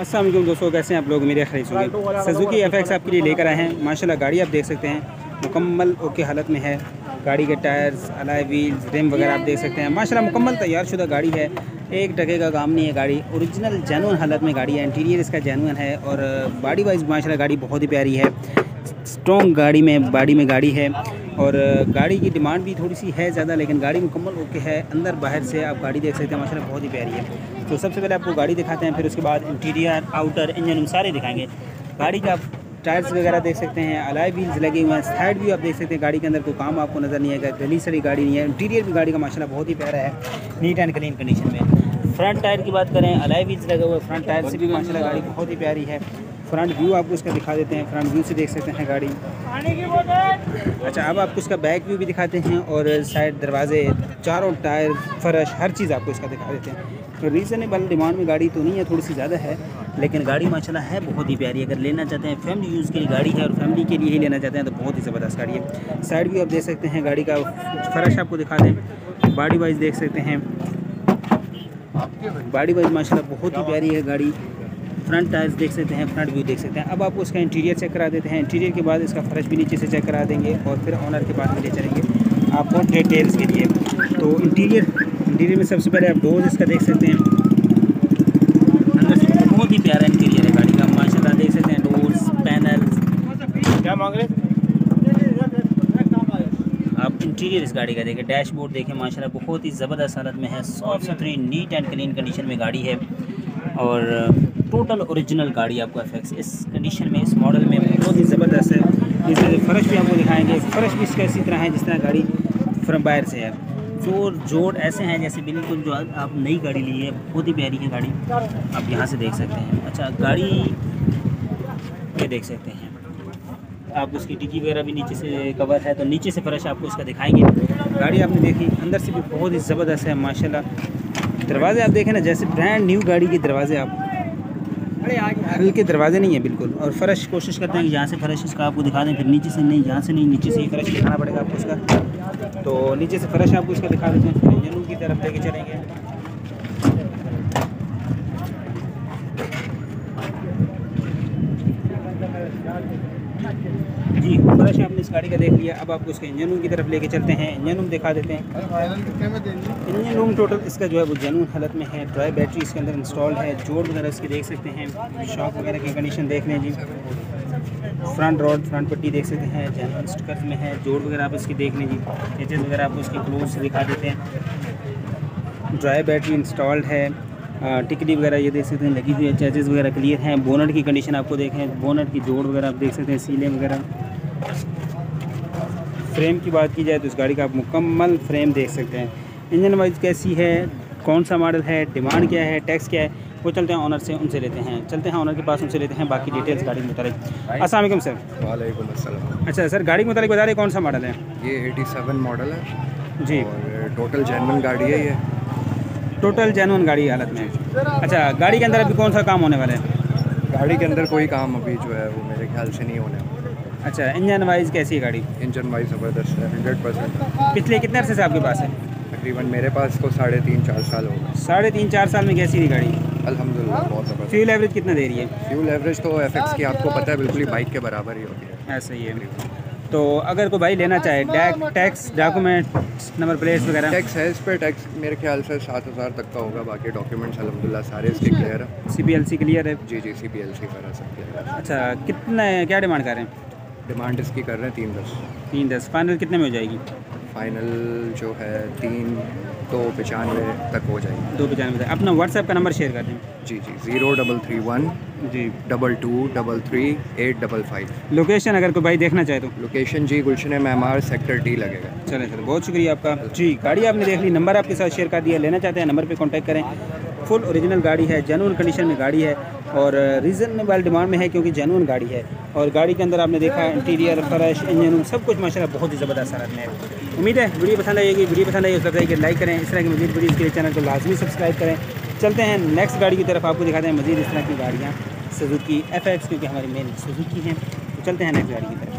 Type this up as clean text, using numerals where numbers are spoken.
अस्सलाम वालेकुम दोस्तों, कैसे हैं आप लोग? मेरे खरीद होंगे। सुजुकी एफएक्स आपके लिए लेकर आए हैं। माशाल्लाह गाड़ी आप देख सकते हैं मुकम्मल ओके हालत में है। गाड़ी के टायर्स, अलॉय व्हील्स, रिम वगैरह आप देख सकते हैं। माशाल्लाह मुकम्मल तैयार शुदा गाड़ी है। एक टके का काम नहीं है। गाड़ी ओरिजिनल जेन्युइन हालत में गाड़ी है। इंटीरियर इसका जेन्युइन है और बॉडी वाइज माशाल्लाह गाड़ी बहुत ही प्यारी है। स्ट्रॉन्ग बॉडी में गाड़ी है और गाड़ी की डिमांड भी थोड़ी सी है ज़्यादा, लेकिन गाड़ी मुकम्मल ओके है। अंदर बाहर से आप गाड़ी देख सकते हैं, माशाल्लाह बहुत ही प्यारी है। तो सबसे पहले आपको गाड़ी दिखाते हैं, फिर उसके बाद इंटीरियर, आउटर, इंजन सारे दिखाएंगे। गाड़ी का टायर्स वगैरह देख सकते हैं, अलॉय व्हील्स लगे हुए हैं। साइड भी आप देख सकते हैं, गाड़ी के अंदर कोई काम आपको नज़र नहीं आएगा। गली सड़ी गाड़ी नहीं है। इंटीरियर भी गाड़ी का माशाल्लाह बहुत ही प्यारा है, नीट एंड क्लीन कंडीशन में। फ्रंट टायर की बात करें, अलॉय व्हील्स लगे हुए हैं। फ्रंट टायर से भी माशाल्लाह गाड़ी बहुत ही प्यारी है। फ्रंट व्यू आपको इसका दिखा देते हैं। फ्रंट व्यू से देख सकते हैं गाड़ी। अच्छा, अब आपको इसका बैक व्यू भी दिखाते हैं और साइड दरवाजे, चारों टायर, फर्श, हर चीज़ आपको इसका दिखा देते हैं। तो रीज़नेबल डिमांड में गाड़ी तो नहीं है, थोड़ी सी ज़्यादा है, लेकिन गाड़ी माशाल्लाह है बहुत ही प्यारी। अगर लेना चाहते हैं, फैमिली यूज़ के लिए गाड़ी है और फैमिली के लिए ही लेना चाहते हैं तो बहुत ही ज़बरदस्त गाड़ी है। साइड व्यू आप देख सकते हैं, गाड़ी का फर्श आपको दिखा दें। बॉडी वाइज देख सकते हैं, बॉडी वाइज माशाल्लाह बहुत ही प्यारी है गाड़ी। फ्रंट टायर्स देख सकते हैं, फ्रंट व्यू देख सकते हैं। अब आपको इसका इंटीरियर चेक करा देते हैं। इंटीरियर के बाद इसका फर्श भी नीचे से चेक करा देंगे और फिर ऑनर के पास में ले चलेंगे आपको डिटेल्स के लिए। तो इंटीरियर में सबसे पहले आप डोर्स इसका देख सकते हैं। अंदर से बहुत ही प्यारा इंटीरियर है गाड़ी का, माशाल्लाह देख सकते हैं। डोर्स, पैनल्स, क्या मांग रहे हैं आप? इंटीरियर इस गाड़ी का देखें, डैशबोर्ड देखें, माशाल्लाह बहुत ही ज़बरदस्त हालत में है। साफ़ सुथरी, नीट एंड क्लीन कंडीशन में गाड़ी है और टोटल ओरिजिनल गाड़ी आपको एफएक्स इस कंडीशन में, इस मॉडल में बहुत ही ज़बरदस्त है। जैसे फर्श भी आपको दिखाएंगे। फर्श भी इसका इसी तरह है जिस तरह गाड़ी फ्रंट बाहर से है। जोड़ ऐसे हैं जैसे बिल्कुल जो आप नई गाड़ी ली है। बहुत ही प्यारी है गाड़ी, आप यहाँ से देख सकते हैं। अच्छा, गाड़ी ये देख सकते हैं आप, उसकी डिग्गी वगैरह भी नीचे से कवर है, तो नीचे से फर्श आपको इसका दिखाएंगे। गाड़ी आपने देखी, अंदर से भी बहुत ही ज़बरदस्त है माशाल्लाह। दरवाजे आप देखें ना, जैसे ब्रांड न्यू गाड़ी के दरवाजे, आप हल्के दरवाजे नहीं है बिल्कुल। और फर्श कोशिश करते हैं कि यहाँ से फर्श इसका आपको दिखा दें, फिर नीचे से नहीं, यहाँ से नहीं, नीचे से ही फर्श दिखाना पड़ेगा आपको इसका। तो नीचे से फर्श आपको इसका दिखा देते हैं, फिर इंजन की तरफ लेके चलेंगे। जी, फर्श आपने इस गाड़ी का देख लिया। अब आपको इसके इंजन रूम की तरफ लेके चलते हैं, इंजन रूम दिखा देते हैं। इंजन रूम टोटल इसका जो है वो जेन्युइन हालत में है। ड्राई बैटरी इसके अंदर इंस्टॉल्ड है। जोड़ वगैरह इसके देख सकते हैं, शॉक वगैरह की कंडीशन देख लें जी। फ्रंट रॉड, फ्रंट पट्टी देख सकते हैं, जेन्युइन स्टिकर में है। जोड़ वगैरह आप इसकी देख लें जी। एजेस वगैरह आपको इसके क्लोज से दिखा देते हैं। ड्राई बैटरी इंस्टॉल्ड है। टिकली वगैरह ये देख सकते हैं लगी हुई है। चेजेस वगैरह क्लियर हैं। बोनट की कंडीशन आपको देखें, बोनट की जोड़ वगैरह आप देख सकते हैं, सीलें वगैरह। फ्रेम की बात की जाए तो इस गाड़ी का आप मुकम्मल फ्रेम देख सकते हैं। इंजन वाइज कैसी है, कौन सा मॉडल है, डिमांड क्या है, टैक्स क्या है, वो चलते हैं ऑनर से, उनसे लेते हैं। चलते हैं ऑनर के पास, उनसे लेते हैं बाकी डिटेल्स गाड़ी के मुताबिक। अस्सलाम वालेकुम सर। वालेकुम अस्सलाम। अच्छा सर, गाड़ी के मुताबिक बता रहे कौन सा मॉडल है? ये 87 मॉडल है जी, और टोटल जेन्युइन गाड़ी है। ये टोटल जेन्युइन गाड़ी हालत में है। अच्छा, गाड़ी के अंदर अभी कौन सा काम होने वाला है? गाड़ी के अंदर कोई काम अभी जो है वो मेरे ख्याल से नहीं होने वाला। अच्छा, इंजन वाइज कैसी है गाड़ी? इंजन वाइज ज़बरदस्त है, 100%। पिछले कितने अरसे से आपके पास है? तकरीबन मेरे पास तो 3.5-4 साल हो गए। 3.5-4 साल में कैसी रही गाड़ी? अल्हम्दुलिल्लाह बहुत ज़बरदस्त। फ्यूल एवरेज कितना दे रही है? फ्यूल एवरेज तो एफएक्स की आपको पता है बिल्कुल ही बाइक के बराबर ही होती है। ऐसा ही है। तो अगर कोई भाई लेना चाहे, टैक्स, डॉक्यूमेंट, नंबर प्लेट्स वगैरह? टैक्स है इस पर, टैक्स मेरे ख्याल से 7,000 तक का होगा। बाकी डॉक्यूमेंट्स अल्हम्दुलिल्लाह सारे इसके क्लियर है। CPLC क्लियर है? जी जी, CPLC करा सकते हैं। अच्छा, कितना क्या डिमांड कर रहे हैं? डिमांड इसकी कर रहे हैं 310। 310 फाइनल कितने में हो जाएगी? फाइनल जो है 3,295 तक हो जाएगी। 295 तक। अपना व्हाट्सएप का नंबर शेयर कर दें। जी जी, 0331 जी 2233 लोकेशन अगर कोई भाई देखना चाहे तो? लोकेशन जी गुलशन मैमार सेक्टर D लगेगा। चलें सर, बहुत शुक्रिया आपका। जी, गाड़ी आपने देख ली, नंबर आपके साथ शेयर कर दिया। लेना चाहते हैं नंबर पे कांटेक्ट करें। फुल ओरिजिनल गाड़ी है, जेन्युइन कंडीशन में गाड़ी है और रीज़नेबल डिमांड में है क्योंकि जेन्युइन गाड़ी है। और गाड़ी के अंदर आपने देखा इंटीरियर, फर्श, इंजन सब कुछ माशाल्लाह बहुत ही ज़बरदस्त हालत में है। उम्मीद है वीडियो पसंद आएगी। वीडियो पसंद आई तो कि लाइक करें। इस तरह की मज़ीद वीडियोज़ के लिए चैनल को लाजमी सब्सक्राइब करें। चलते हैं नेक्स्ट गाड़ी की तरफ, आपको दिखाते हैं मज़ीद इस तरह की गाड़ियाँ सुजुकी एफएक्स, क्योंकि हमारी मेन सुजुकी हैं। तो चलते हैं नेक्स्ट गाड़ी की तरफ।